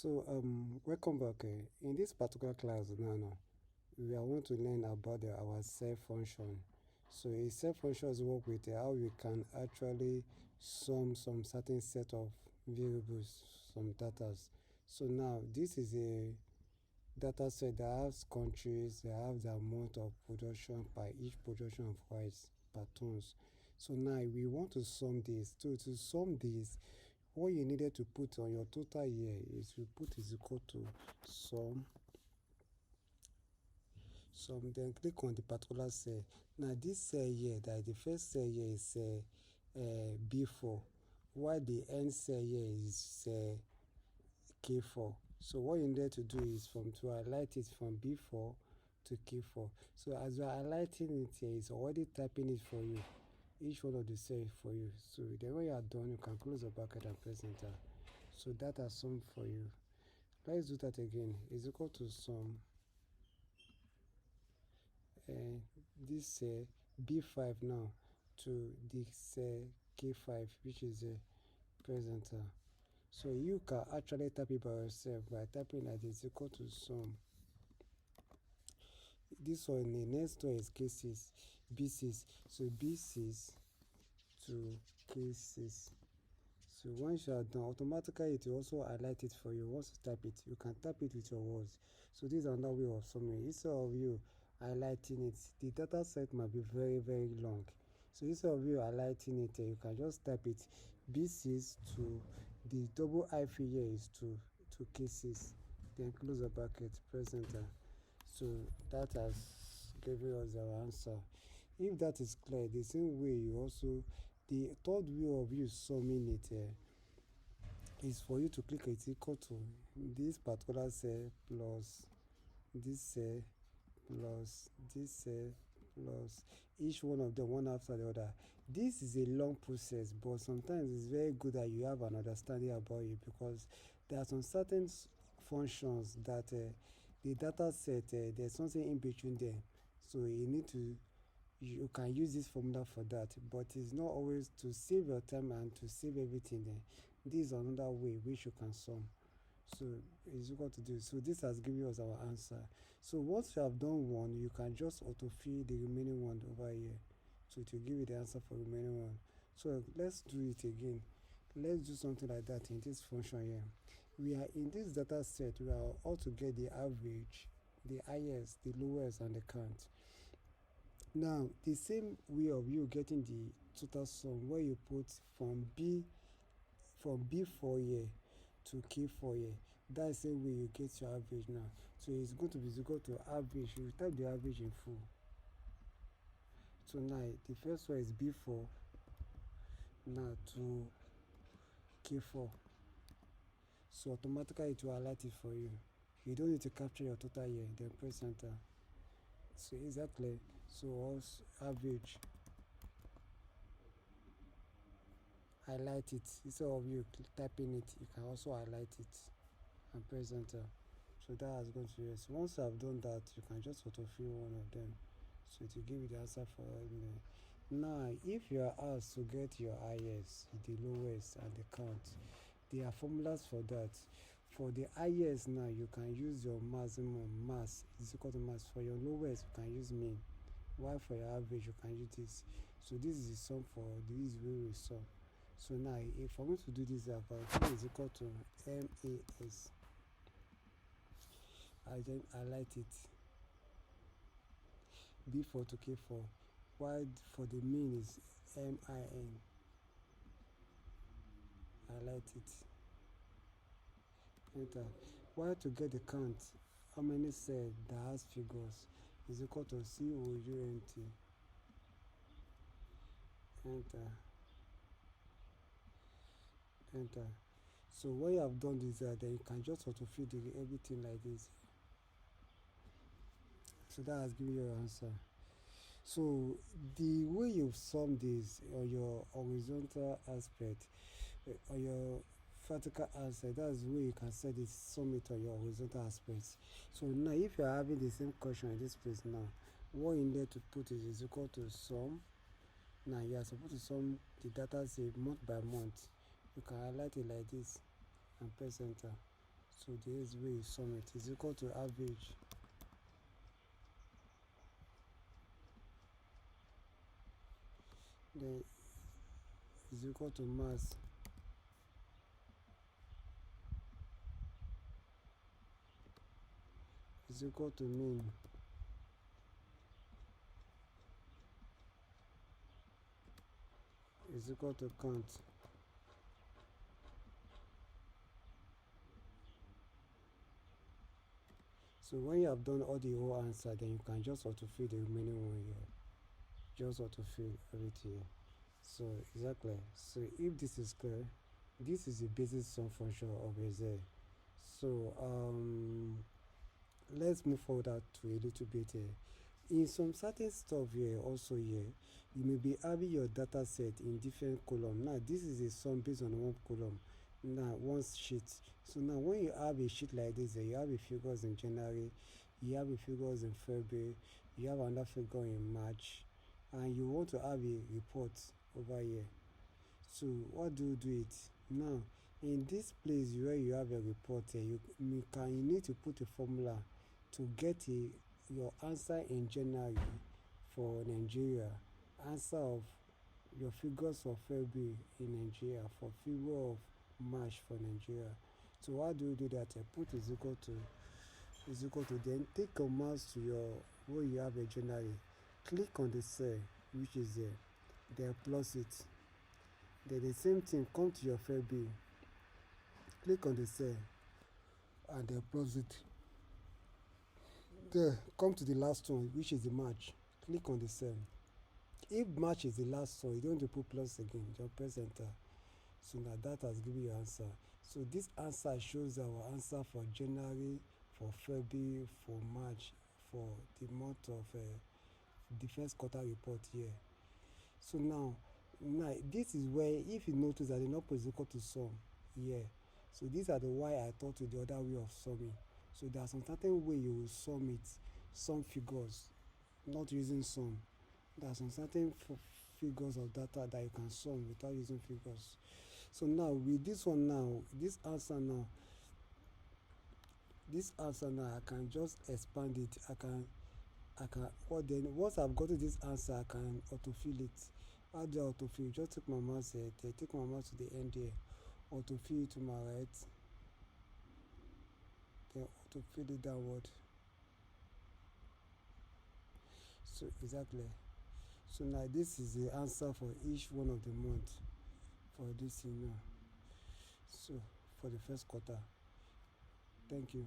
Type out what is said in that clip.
Welcome back. In this particular class now, we are going to learn about our self function. So a self functions work with how we can actually sum some certain set of variables, some data. So now this is a data set that has countries, that have the amount of production by each production of rice per tons. So now we want to sum this. So to sum this, what you needed to put on your total year is you put is equal to sum, then click on the particular cell. Now this cell here, that the first cell here is B4, while the end cell here is K4. So what you need to do is to highlight it from B4 to K4. So as you're highlighting it here, it's already typing it for you, each one of the cells for you. So then when you are done, you can close the bracket and press enter. So that has sum for you. Let's do that again. Is equal to sum this B5 now to this K5, which is a presenter. So you can actually type it by yourself by typing that is equal to sum. This one, the next one is K6, B6. So B6 to K6. So once you are done, automatically it will also highlight it for you. Once you type it, you can type it with your words. So this is another way of summing. Instead of you highlighting it, the data set might be very, very long. So instead of you highlighting it, you can just type it B6 to the double hyphen here is to K6. Then close the bracket, press enter. So that has given us our answer. If that is clear, the same way you also, the third way of you summing it is for you to click it equal to this particular cell plus this cell plus this cell plus each one of them one after the other. This is a long process, but sometimes it's very good that you have an understanding about it, because there are some certain functions that the data set, there's something in between them. So you can use this formula for that, but it's not always to save your time and to save everything there. This is another way which you can sum. So it's equal to do. So this has given us our answer. So once you have done one, you can just autofill the remaining one over here. So it will give you the answer for the remaining one. So let's do it again. Let's do something like that in this function here. We are in this data set, we are all to get the average, the highest, the lowest, and the count. Now the same way of you getting the total sum, where you put from B4 here to K4 here, that's the way you get your average now. So it's going to be equal to average. You type the average in full. So now the first one is B4 now to K4. So automatically it will highlight it for you. You don't need to capture your total here, then press enter. So exactly. So also average, highlight it. Instead of you typing it, you can also highlight it and press enter. So that has gone to yes. Once I've done that, you can just autofill one of them. So it will give you the answer for everything. Now, if you are asked to get your highest, the lowest, and the count, there are formulas for that. For the highest now, you can use your maximum, mass is equal to mass. For your lowest, you can use mean. While for your average, you can use this. So this is the sum for this way we sum. So now, if I want to do this, I can is equal to MAS. I then highlight it B4 to K4, while for the mean is MIN. Highlight it, enter. While to get the count, how many cells that has figures is equal to COUNT. Enter, enter. So when you have done this, then you can just autofill everything like this. So that has given you your answer. So the way you sum this on your horizontal aspect, on your vertical aspect, that's the way you can set it, sum it on your horizontal aspects. So now if you are having the same question in this place now, what you need to put is equal to sum. Now you are supposed to sum the data say month by month. You can highlight it like this and press enter. So this is where you sum it is equal to average then is equal to mass is equal to mean is equal to count. So when you have done all the whole answer, then you can just autofill the remaining one here. Just autofill everything. So exactly. So if this is clear, this is the basic sum function of a z. So let's move forward to a little bit here. In some certain stuff here, also here, you may be having your data set in different column. Now this is a sum based on one column. Now one sheet. So now when you have a sheet like this, you have a figures in January, you have a figures in February, you have another figure in March, and you want to have a report over here. So what do it? Now in this place where you have a report here, you need to put a formula to get your answer in January for Nigeria, answer of your figures for February in Nigeria, for figure of March for Nigeria. So how do you do that? Put is equal to then take a mouse to your where you have a January, click on the cell which is there, then plus it. Then the same thing, come to your February, click on the cell and then plus it. Then come to the last one which is the March, click on the cell. If March is the last one, you don't need to put plus again, just press enter. So now that has given you answer. So this answer shows our answer for January, for February, for March, for the month of the first quarter report here. So now this is where if you notice that the number is equal to sum here. So these are the why I taught you the other way of summing. So there are some certain way you will sum it, sum figures, not using sum. There are some certain figures of data that you can sum without using figures. So now with this one now, this answer now, I can just expand it. I can what then once I've gotten this answer, I can autofill it. How do I autofill? Just take my mouse here, take my mouse to the end here, autofill it to my right, then autofill it downward. So exactly. So now this is the answer for each one of the month for this, So for the first quarter. Thank you.